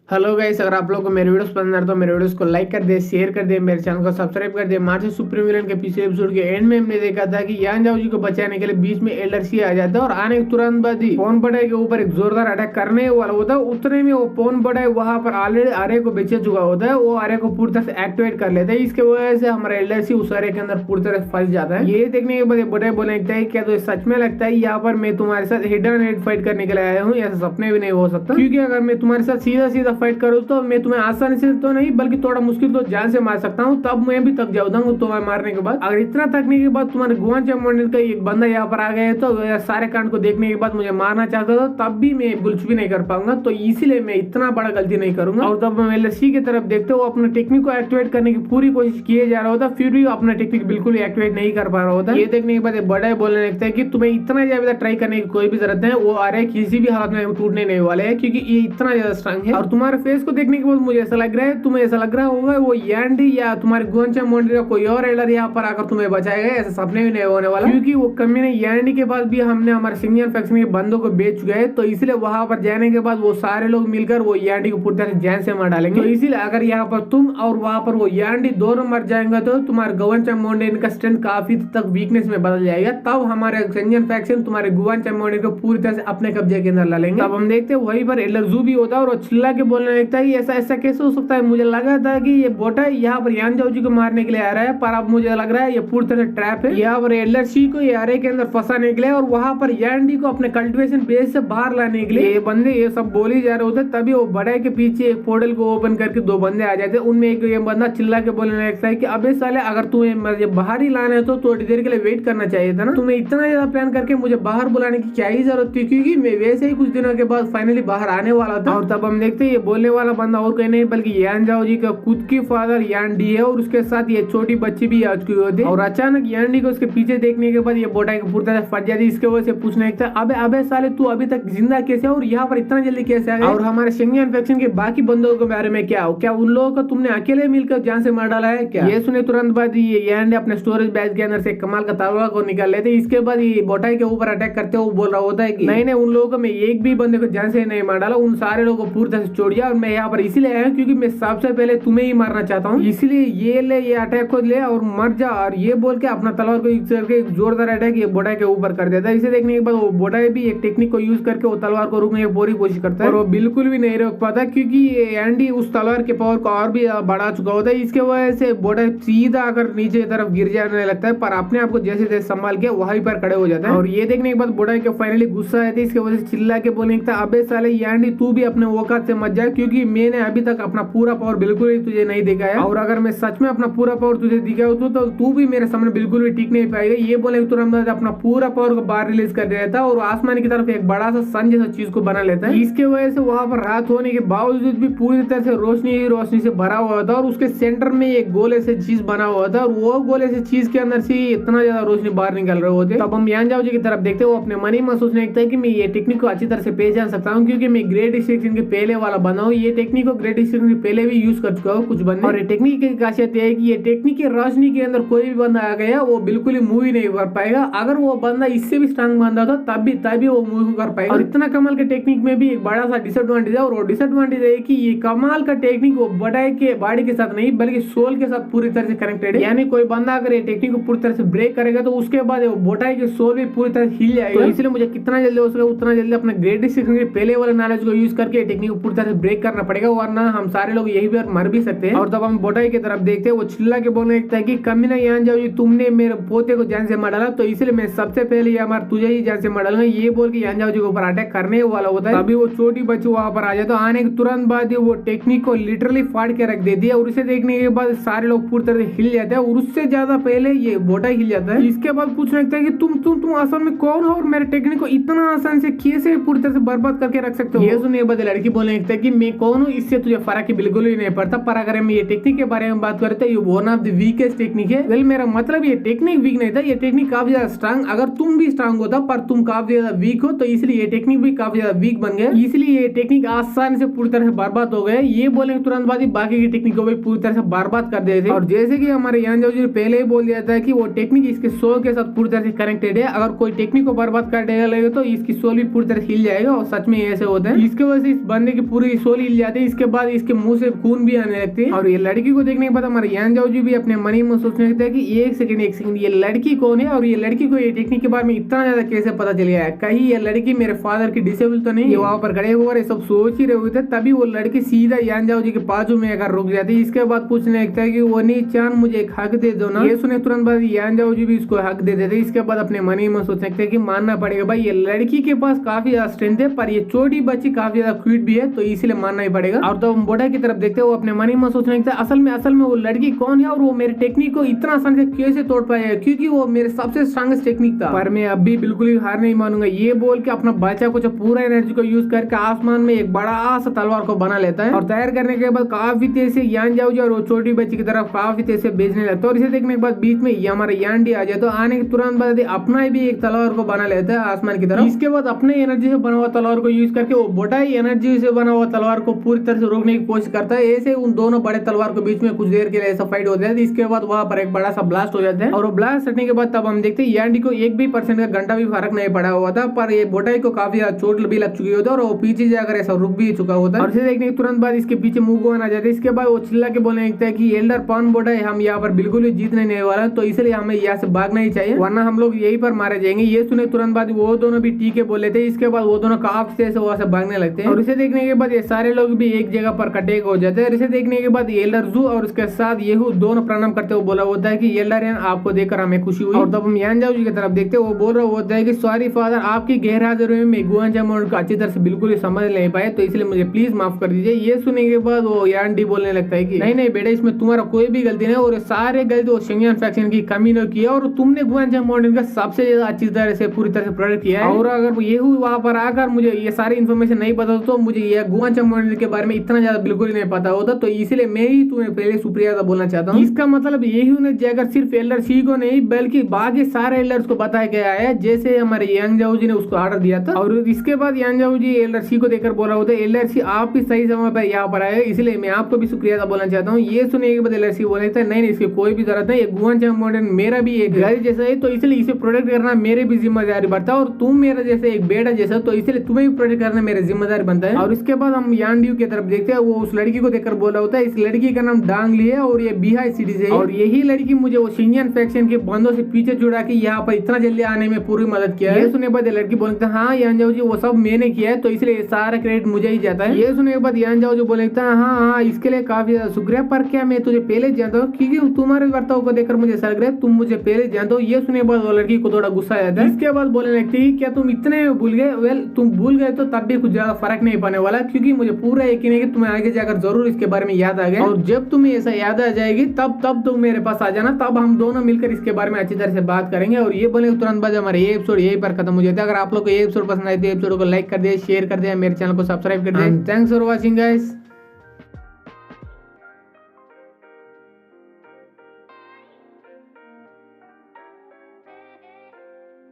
Hello guys, अगर आप लोगों को मेरे वीडियोस पसंद आए तो मेरे वीडियोस को लाइक कर दे, शेयर कर दे, मेरे चैनल को सब्सक्राइब कर दे। मार्च सुप्रीम विलेन के पिछले एपिसोड के एंड में हमने देखा था कि यान जाओ जी को बचाने के लिए बीच में एल्डर सी आ जाता है और आने के तुरंत बाद ही पॉन बड़ाई के ऊपर एक जोरदार अटैक करने वाला होता है। उतने में वो पॉन बड़ाई वहां पर ऑलरेडी आर्य को बेचे चुका होता है। वो आर्य को पूरी तरह से एक्टिवेट कर लेता है। इसके वजह से हमारा एल्डर सी उस आर्य के अंदर पूरी तरह से फंस जाता है। ये देखने के बाद बड़े बोलने लगता है, क्या तो सच में लगता है यहाँ पर मैं तुम्हारे साथ हेड एंड हेड फाइट करने के लिए आया हूँ? ऐसा सपने भी नहीं हो सकता, क्योंकि अगर मैं तुम्हारे साथ सीधा सीधा फाइट करूँ तो मैं तुम्हें आसानी से तो नहीं बल्कि थोड़ा मुश्किल तो जान से मार सकता हूँ। तब मैं भी थक जाऊंगा तुम्हें मारने के बाद। अगर इतना थकने के बाद तुम्हारे गुआंचा मंडल का एक बंदा यहाँ पर आ गया है तो सारे कांड को देखने के बाद मुझे मारना चाहता था, तब भी मैं कुछ भी नहीं कर पाऊंगा। तो इसीलिए मैं इतना बड़ा गलती नहीं करूंगा। और तब मैं एलएससी की तरफ देखते वो अपने टेक्निक को एक्टिवेट करने की पूरी कोशिश किए जा रहा होता, फिर भी अपना टेक्निक बिल्कुल एक्टिवेट नहीं कर पा रहा होता। ये देखने के बाद बड़ा बोलने लगता है कि तुम्हें इतना ज्यादा ट्राई करने की कोई भी जरूरत है, वो आ रहे किसी भी हालत में टूटने नहीं वाले है, क्योंकि ये इतना ज्यादा स्ट्रांग है। और तुम्हारे फेस को देखने के बाद मुझे ऐसा लग रहा है, तुम्हें ऐसा लग रहा होगा वो यांडी या तुम्हारे गुआंचा मंडल का कोई और एल्डर यहाँ पर आकर तुम्हें बचाएगा। ऐसा सपने भी नहीं होने वाला, क्योंकि वो कमीने यांडी के बाद भी हमने हमारे सिंगियन फैक्शन के बंदों को बेच चुके हैं। तो इसलिए वहां पर जाने के बाद वो सारे लोग मिलकर वो यांडी को पूरी तरह जान से मार डालेंगे। तो इसीलिए अगर यहाँ पर तुम और वहां पर वो यांडी दोनों मर जाएंगे तो तुम्हारे गुआंचा मंडल का स्ट्रेंथ काफी तक वीकनेस में बदल जाएगा। तब हमारे सिंगियन फैक्शन तुम्हारे गुआंचा मंडल को पूरी तरह से अपने कब्जे के अंदर ला लेंगे। तब हम देखते हैं वहीं पर एल्डर जू भी होता है और वो चिल्ला के बोलने लगता है, ऐसा ऐसा कैसे हो सकता है? मुझे लगा था कि ये बोटा यहाँ पर यान जाओ जी को मारने के लिए आ रहा है, पर अब मुझे लग रहा है ये पूरी तरह ट्रैप है। यहाँ पर एल्डर सी को यारे के अंदर फंसाने के लिए और वहां पर यांडी को अपने कल्टिवेशन बेस से बाहर लाने के लिए ये बंदे ये सब बोली जा रहे होते। तभी वो बड़े के पीछे एक पोर्टल को ओपन करके दो बंदे आ जाते। उनमें एक ये बंदा चिल्ला के बोलने लगता है कि अबे साले, अगर तुम्हें बाहर ही लाना है तो थोड़ी देर के लिए वेट करना चाहिए था ना। तुम्हें इतना ज्यादा प्लान करके मुझे बाहर बुलाने की क्या ही जरूरत थी, क्योंकि मैं वैसे ही कुछ दिनों के बाद फाइनली बाहर आने वाला था। और तब हम देखते ये बोलने वाला बंदा और कहीं नहीं बल्कि यान जाओ जी का खुद की फादर यान डी है और उसके साथ ये छोटी बच्ची भी आ चुकी होती है। और अचानक यान डी को उसके पीछे देखने के बाद ये बोटाई को पूरी तरह फट जाती है। इसके वजह से पूछने लगता है, अबे अबे साले तू अभी तक जिंदा कैसे और यहाँ पर इतना जल्दी कैसे आ गया? और हमारे सिंगियन फैक्शन के बाकी बंदों के बारे में क्या उन लोगों को तुमने अकेले मिलकर जान से मार डाला है क्या? ये सुने तुरंत बाद ये यान डी अपने स्टोरेज बैग के अंदर से कमाल का तलवार को निकाल लेते। इसके बाद ये बोटाई के ऊपर अटैक करते हुए बोल रहा होता है कि नहीं नहीं, उन लोगों को मैं एक भी बंदे को जान से नहीं मार डाला, उन सारे लोगों को पूरी तरह से छोड़ दिया। और मैं यहाँ पर इसीलिए आया क्योंकि मैं सबसे पहले तुम्हें ही मारना चाहता हूँ, इसलिए ये ले, ये अटैक को ले और मर जा। और ये बोल के अपना तलवार को यूज करके एक जोरदार अटैक ये बोटाई के ऊपर कर देता है। इसे देखने के बाद वो बोटाई भी एक टेक्निक को यूज करके वो तलवार को रोकने की पूरी कोशिश करता है और वो बिल्कुल भी नहीं रोक पाता, क्योंकि ये एंडी उस तलवार के पावर को और भी बढ़ा चुका होता है। इसके वजह से बोटाई सीधा आकर नीचे तरफ गिर जाने लगता है, पर अपने आप को जैसे जैसे संभाल के वहीं पर खड़े हो जाता है। और ये देखने के बाद बोटाई के फाइनली गुस्सा आया था। इसके वजह से चिल्ला के बोलने लगता है, अबे साले यांडी तू भी अपने औकात से मत जा, क्योंकि मैंने अभी तक अपना पूरा पावर बिल्कुल ही तुझे नहीं दिखाया, और अगर मैं सच में अपना पूरा पावर तुझे दिखाऊं तो तू भी मेरे सामने बिल्कुल भी टिक नहीं पाएगा। ये बोले तुरंत अपना पूरा पावर को बाहर रिलीज कर देता है और आसमान की तरफ एक बड़ा सा सन जैसा चीज को बना लेता है। इसके वजह से वहां पर रात होने के बावजूद भी पूरी तरह से रोशनी से भरा हुआ था और उसके सेंटर में एक गोले से चीज बना हुआ था और वो गोले से चीज के अंदर से इतना ज्यादा रोशनी बाहर निकल रहे होते। तब हम यान जाओ जी की तरफ देखते वो अपने मन ही में सोचने लगता है कि मैं ये टेक्निक को अच्छी तरह से पहचान सकता हूँ, क्योंकि मैं ग्रेट डिस्ट्रक्शन के पहले वाला बना हूँ। ये टेक्निक को ग्रेट डिस्ट्रक्शन के पहले भी यूज कर चुका हूँ कुछ बंदे। और ये टेक्निक की खासियत है कि ये टेक्निक की रोशनी के अंदर कोई भी बंदा आ गया वो बिल्कुल ही मूव नहीं कर पाएगा। अगर वो बंदा इससे भी स्ट्रांग बंदा था तभी वो मूव कर पाएगा। और इतना कमाल के टेक्निक में भी एक बड़ा सा डिसएडवांटेज है, और वो डिसएडवांटेज है कि ये कमाल का टेक्निक वो बड़ाई के बॉडी के साथ नहीं बल्कि सोल के साथ पूरी तरह से कनेक्टेड है। यानी कोई बंदा अगर ये टेक्निक को पूरी तरह से ब्रेक करेगा तो उसके बाद वो बोटाई के सोल भी पूरी तरह हिल जाएगा। तो इसलिए मुझे कितना जल्दी हो सके उतना जल्दी अपने ग्रेट डिस्ट्रक्शन के पहले वाले नॉलेज को यूज करके टेक्निक को पूरी तरह से ब्रेक करना पड़ेगा, वरना हम सारे लोग यही बार मर भी सकते हैं। और तब हम बोटाई की तरफ देखते हैं वो चिल्ला के बोलने लगता है कि कमीना यान जाओ जी तुमने मेरे पोते को जान से मार डाला, तो इसलिए मैं सबसे पहले हमारा तुझे ही जान से मार डालूंगा। ये बोल के यान जाओ जी के ऊपर अटैक करने वाला होता है। तभी वो छोटी बच्ची वहां पर आ जाता है। आने के तुरंत बाद ही वो टेक्निक को लिटरली फाड़ के रख देती है और उसे देखने के बाद सारे लोग पूरी तरह से हिल जाते हैं और उससे ज्यादा पहले ये बोटाई हिल जाता है। इसके बाद पूछने लगता है कि तुम असल में कौन हो और मेरे टेक्निक को इतना आसान से कैसे पूरी तरह से बर्बाद करके रख सकते हो? ये सुनने के बाद लड़की बोलने लगता है कि मैं कौन हूँ इससे तुझे फर्क ही बिल्कुल ही नहीं पड़ता, पर अगर हम ये टेक्निक के बारे में बात करते हैं ये one of the weakest technique है। वेल मेरा मतलब ये टेक्निक वीक नहीं था, ये टेक्निक काफी ज्यादा स्ट्रांग, अगर तुम भी स्ट्रांग होता पर तुम काफी ज्यादा वीक हो तो इसलिए ये टेक्निक भी काफी ज्यादा वीक बन गया, इसलिए ये टेक्निक आसानी से पूरी तरह से बर्बाद हो गए। ये बोलने के तुरंत बाद ही बाकी की टेक्निक को भी पूरी तरह से बर्बाद कर देते। और जैसे कि हमारे यान जाओ जी पहले ही बोल दिया था कि वो टेक्निक इसके सोल के साथ पूरी तरह से कनेक्टेड है, अगर कोई टेक्निक को बर्बाद कर देगा तो इसकी सोल भी पूरी तरह हिल जाएगा और सच में ऐसे होता है। इसके वजह से इस बंदे की पूरी पूरी सोल हिल जाती है। इसके बाद इसके मुंह से खून भी आने लगती है। और ये लड़की को देखने के बाद हमारे यान जाओ जी भी अपने मन ही में सोचने लगता है कि एक सेकंड ये लड़की कौन है और ये लड़की को ये टेक्निक के बारे में इतना ज्यादा कैसे पता चल गया है। कहीं ये लड़की मेरे फादर की डिसेबल तो नहीं। ये वहां पर खड़े होकर सब सोच ही रहे हुए थे, तभी वो लड़की सीधा यान जाओ जी के बाजू में आकर रुक जाती है। इसके बाद पूछने लगता है कि वो नहीं चांद मुझे एक हक दे दो ना। ये सुने तुरंत बाद यान जाओ जी भी इसको हक दे देते। इसके बाद अपने मन ही में सोचने लगते हैं कि मानना पड़ेगा भाई, ये लड़की के पास काफी ज्यादा स्ट्रेंथ है, पर ये छोटी बच्ची काफी ज्यादा क्यूट भी है, तो इसलिए मानना ही पड़ेगा। और तो हम बोटा की तरफ देखते हैं, वो अपने मन ही में सोचने लगता है असल में वो लड़की कौन है और वो मेरे टेक्निक को इतना आसान से कैसे तोड़ पाया, क्योंकि वो मेरे सबसे स्ट्रांगेस्ट टेक्निक था। पर मैं अभी बिल्कुल भी हार नहीं मानूंगा। ये बोल के अपना बच्चा को पूरा एनर्जी को यूज करके आसमान में एक बड़ा सा तलवार को बना लेता है और तैयार करने के बाद काफी तेज से यान जाओ जी और वो छोटी बच्ची की तरफ काफी तेज से भेजने लगता है। और इसे देखने के बाद बीच में ये हमारा यान डी आ जाए, तो आने के तुरंत बाद अपना भी एक तलवार को बना लेता है आसमान की तरफ। इसके बाद अपने एनर्जी से बना हुआ तलवार को यूज करके वो बोटाई एनर्जी से बना हुआ तलवार को पूरी तरह से रोकने की कोशिश करता है। ऐसे उन दोनों बड़े तलवार के बीच में कुछ देर के लिए ऐसा फाइट हो जाता है। इसके बाद वहां पर एक बड़ा सा ब्लास्ट हो जाता है और वो ब्लास्ट हटने के बाद तब हम देखते हैं यान डी को 1% का घंटा भी फर्क नहीं पड़ा हुआ था, पर ये बोटाई को काफी ज्यादा चोट भी लग चुकी होती है और वो पीछे जाकर ऐसा रुक भी चुका होता है। और इसे देखने के तुरंत बाद इसके पीछे मूगोन आ जाते हैं। इसके बाद वो चिल्ला के बोलने लगता है कि एल्डर पान बोटाई हम यहाँ पर बिल्कुल भी जीतने नहीं वाला, तो इसलिए हमें यहाँ से भागना ही चाहिए वरना हम लोग यहीं पर मारे जाएंगे। ये सुने तुरंत बाद वो दोनों भी टीके बोले थे। इसके बाद वो दोनों काफी तेज से वहां से भागने लगते हैं और इसे देखने के बाद ये सारे लोग भी एक जगह पर कटे हो जाते हैं। इसे देखने के बाद एल्डर जू और उसके साथ येहू दोनों प्रणाम करते हुए बोला होता है कि एल्डर यान आपको देखकर हमें खुशी हुई। और तब हम यान जाओ जी की तरफ देखते हैं, वो बोल रहा होता है कि सॉरी फादर, आपकी गैर हाजिरी में मैं गुआन जामुन को अच्छी तरह से बिल्कुल ही समझ नहीं पाया, तो इसलिए मुझे प्लीज माफ कर दीजिए। ये सुनने के बाद वो यान डी बोलने लगता है कि नहीं बेटा, इसमें तुम्हारा कोई भी गलती नहीं और सारे गलती वो शिंगयान फैक्शन की कमी ने किया और तुमने गुआन जामुन का सबसे ज्यादा अच्छी तरह से पूरी तरह से प्रोडक्ट किया है। और अगर ये वहां पर आकर मुझे ये सारी इन्फॉर्मेशन नहीं पता तो मुझे ये गुआन जामुन के बारे में इतना ज्यादा बिल्कुल ही नहीं पता होता, तो इसलिए मैं ही तुम्हें पहले शुक्रिया बोलना चाहता हूँ। इसका मतलब यही उन्हें जाकर सिर्फ एल्डर सी को नहीं बल्कि बाकी सारे एल्डर्स को बताया गया है, जैसे हमारे यांग जाओ जी ने उसको ऑर्डर दिया था। और इसके बाद यांग जाओ जी एल्डर सी को देखकर बोला होता है एल्डर सी आप भी सही समय पर यहाँ पर आए, इसलिए मैं आपको भी शुक्रिया बोलना चाहता हूँ। ये सुनने के बाद एल्डर सी बोला था नहीं इसकी कोई भी जरूरत नहीं, ये गुआन जामुन मेरा भी एक घर जैसा है, तो इसलिए इसे प्रोटेक्ट करना मेरे भी जिम्मेदारी बनता है और तुम मेरा जैसे एक बेटा जैसा, तो इसलिए तुम्हें भी प्रोटेक्ट करना मेरा जिम्मेदारी बनता है। और इसके बाद हम यान ड्यू की तरफ देखते हैं, वो उस लड़की को देखकर बोला होता है इस लड़की का नाम डांग ली है और ये बिहाई सिटी से है और यही लड़की मुझे वो शिंगयान फैक्शन के बंदों से पीछे छुड़ा के यहाँ पर इतना जल्दी आने में पूरी मदद किया है। ये सुनने के बाद लड़की बोलता है हाँ यान जाओ जी वो सब मैंने किया है, तो इसलिए सारा क्रेडिट मुझे ही जाता है। ये सुनने के बाद यान जाओ जी बोलता है हाँ इसके लिए काफी ज्यादा शुक्रिया, पर क्या मैं तुझे पहले जानता हूँ, क्योंकि तुम्हारे बर्ताव को देखकर मुझे ऐसा लग रहा है तुम मुझे पहले जानते हो। ये सुनने के बाद वो लड़की को थोड़ा गुस्सा आ जाता है। इसके बाद बोलने लगती है क्या तुम इतने भूल गए? वेल तुम भूल गए तो तब भी कुछ ज्यादा फर्क नहीं पाने वाला, क्योंकि मुझे पूरा यकीन है कि तुम्हें आगे जाकर जरूर इसके बारे में याद आ गया और जब तुम्हें ऐसा याद आ जाएगी तब तुम मेरे पास आ जाना, तब हम दोनों मिलकर इसके बारे में अच्छी तरह से बात करेंगे। और ये बोले तुरंत बाद हमारे ये एपिसोड यही पर खत्म हो जाता है। अगर आप लोग को ये एपिसोड पसंद आए तो एपिसोड को लाइक कर दे, शेयर कर दे, मेरे चैनल को सब्सक्राइब कर दे। Thanks for watching guys.